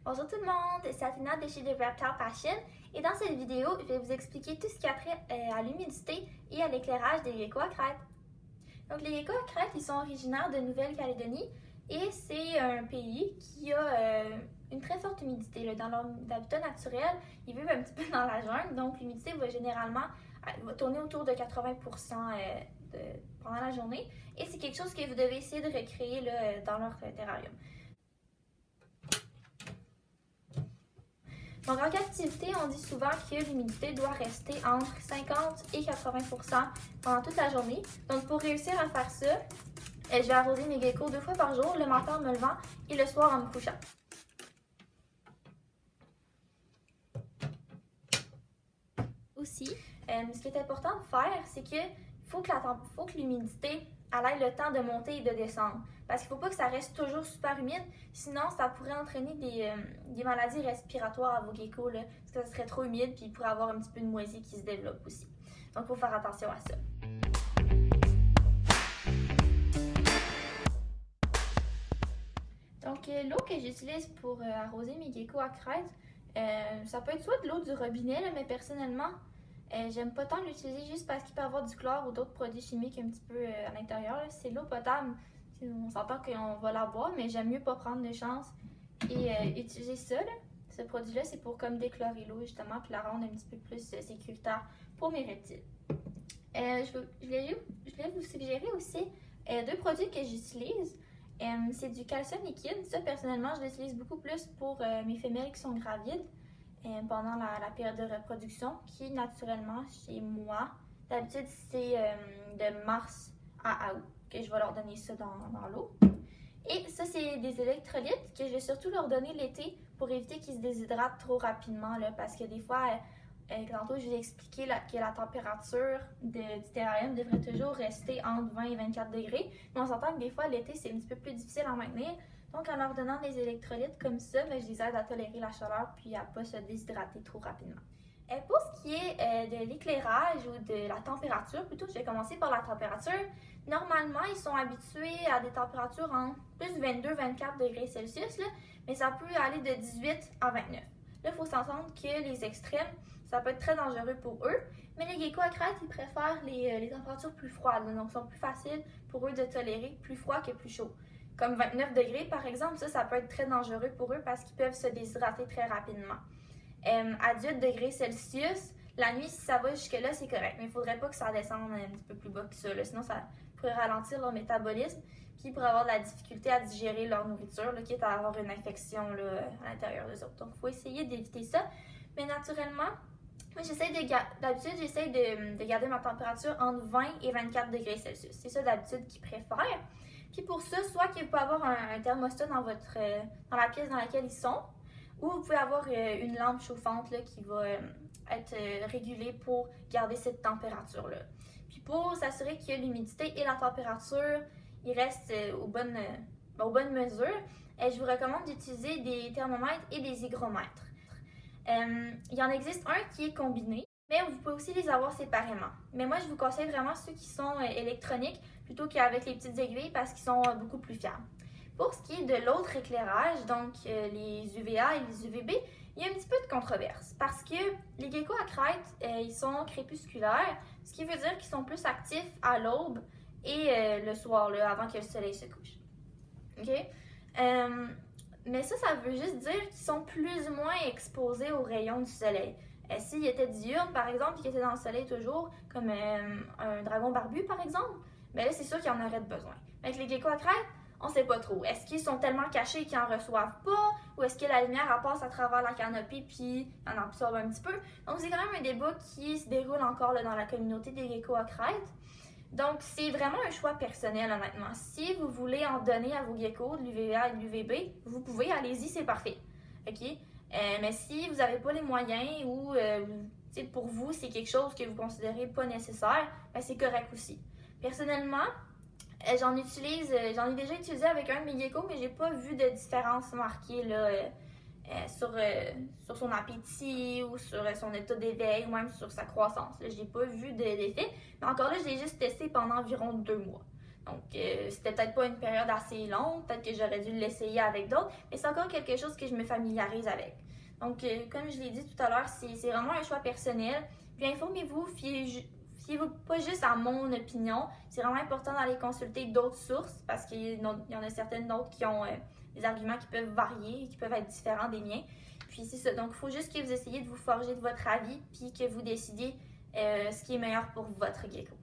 Bonjour tout le monde, c'est Athena de chez The Reptile Fashion et dans cette vidéo, je vais vous expliquer tout ce qui a trait à l'humidité et à l'éclairage des geckos à crête. Donc les geckos à crête, ils sont originaires de Nouvelle-Calédonie et c'est un pays qui a une très forte humidité. Dans leur habitat naturel, ils vivent un petit peu dans la jungle, donc l'humidité va généralement tourner autour de 80% pendant la journée et c'est quelque chose que vous devez essayer de recréer dans leur terrarium. Donc, en captivité, on dit souvent que l'humidité doit rester entre 50 et 80% pendant toute la journée. Donc, pour réussir à faire ça, je vais arroser mes geckos 2 fois par jour, le matin en me levant et le soir en me couchant. Aussi, ce qui est important de faire, c'est qu'il faut que l'humidité ait le temps de monter et de descendre. Parce qu'il ne faut pas que ça reste toujours super humide, sinon ça pourrait entraîner des maladies respiratoires à vos geckos, parce que ça serait trop humide puis il pourrait avoir un petit peu de moisie qui se développe aussi. Donc il faut faire attention à ça. Donc l'eau que j'utilise pour arroser mes geckos à crête, ça peut être soit de l'eau du robinet, mais personnellement, j'aime pas tant l'utiliser juste parce qu'il peut y avoir du chlore ou d'autres produits chimiques un petit peu à l'intérieur. C'est l'eau potable. On s'entend qu'on va la boire, mais j'aime mieux pas prendre de chance et utiliser ça. Ce produit-là, c'est pour comme déchlorer l'eau justement, puis la rendre un petit peu plus sécuritaire pour mes reptiles. Je voulais vous suggérer aussi 2 produits que j'utilise. C'est du calcium liquide. Ça, personnellement, je l'utilise beaucoup plus pour mes femelles qui sont gravides pendant la période de reproduction, qui naturellement, chez moi, d'habitude, c'est de mars à août que je vais leur donner ça dans l'eau. Et ça, c'est des électrolytes que je vais surtout leur donner l'été pour éviter qu'ils se déshydratent trop rapidement, parce que des fois, tantôt, je vous ai expliqué que la température du terrarium devrait toujours rester entre 20 et 24 degrés. Mais on s'entend que des fois, l'été, c'est un petit peu plus difficile à maintenir. Donc, en leur donnant des électrolytes comme ça, je les aide à tolérer la chaleur puis à ne pas se déshydrater trop rapidement. Pour ce qui est de l'éclairage ou de la température, plutôt, je vais commencer par la température. Normalement, ils sont habitués à des températures en plus 22-24 degrés Celsius, mais ça peut aller de 18 à 29. Là, il faut s'entendre que les extrêmes, ça peut être très dangereux pour eux, mais les geckos à crête, ils préfèrent les températures plus froides, donc sont plus faciles pour eux de tolérer plus froid que plus chaud. Comme 29 degrés, par exemple, ça peut être très dangereux pour eux parce qu'ils peuvent se déshydrater très rapidement. À 18 degrés Celsius, la nuit, si ça va jusque-là, c'est correct. Mais il ne faudrait pas que ça descende un petit peu plus bas que ça. Sinon, ça pourrait ralentir leur métabolisme. Puis, ils pourraient avoir de la difficulté à digérer leur nourriture, quitte à avoir une infection à l'intérieur d'eux autres. Donc, il faut essayer d'éviter ça. Mais naturellement, moi, d'habitude, j'essaie de garder ma température entre 20 et 24 degrés Celsius. C'est ça d'habitude qu'ils préfèrent. Puis pour ça, soit qu'il peut avoir un thermostat dans la pièce dans laquelle ils sont, ou vous pouvez avoir une lampe chauffante qui va être régulée pour garder cette température-là. Puis pour s'assurer que l'humidité et la température ils restent aux bonnes mesures, je vous recommande d'utiliser des thermomètres et des hygromètres. Il y en existe un qui est combiné, mais vous pouvez aussi les avoir séparément. Mais moi, je vous conseille vraiment ceux qui sont électroniques plutôt qu'avec les petites aiguilles parce qu'ils sont beaucoup plus fiables. Pour ce qui est de l'autre éclairage, donc les UVA et les UVB, il y a un petit peu de controverse parce que les geckos à crête, ils sont crépusculaires, ce qui veut dire qu'ils sont plus actifs à l'aube et le soir, avant que le soleil se couche. OK? Mais ça veut juste dire qu'ils sont plus ou moins exposés aux rayons du soleil. S'ils étaient diurnes, par exemple, et qu'ils étaient dans le soleil toujours, comme un dragon barbu, par exemple, là, c'est sûr qu'ils en auraient besoin. Avec les geckos à crête, on ne sait pas trop. Est-ce qu'ils sont tellement cachés qu'ils n'en reçoivent pas, ou est-ce que la lumière elle passe à travers la canopée puis en absorbe un petit peu? Donc, c'est quand même un débat qui se déroule encore dans la communauté des geckos à crête. Donc, c'est vraiment un choix personnel, honnêtement. Si vous voulez en donner à vos geckos de l'UVA et de l'UVB, vous pouvez, allez-y, c'est parfait. OK? Mais si vous n'avez pas les moyens ou pour vous, c'est quelque chose que vous considérez pas nécessaire, c'est correct aussi. Personnellement, j'en ai déjà utilisé avec un de mes geckos, mais j'ai pas vu de différence marquée sur son appétit ou sur son état d'éveil ou même sur sa croissance. Je n'ai pas vu d'effet, mais encore là, je l'ai juste testé pendant environ 2 mois. Donc, c'était peut-être pas une période assez longue, peut-être que j'aurais dû l'essayer avec d'autres, mais c'est encore quelque chose que je me familiarise avec. Donc, comme je l'ai dit tout à l'heure, c'est vraiment un choix personnel. Puis informez-vous, fiez-vous pas juste à mon opinion. C'est vraiment important d'aller consulter d'autres sources parce qu'il y en a certaines d'autres qui ont des arguments qui peuvent varier, qui peuvent être différents des miens. Puis c'est ça. Donc, il faut juste que vous essayiez de vous forger de votre avis puis que vous décidiez ce qui est meilleur pour votre gecko.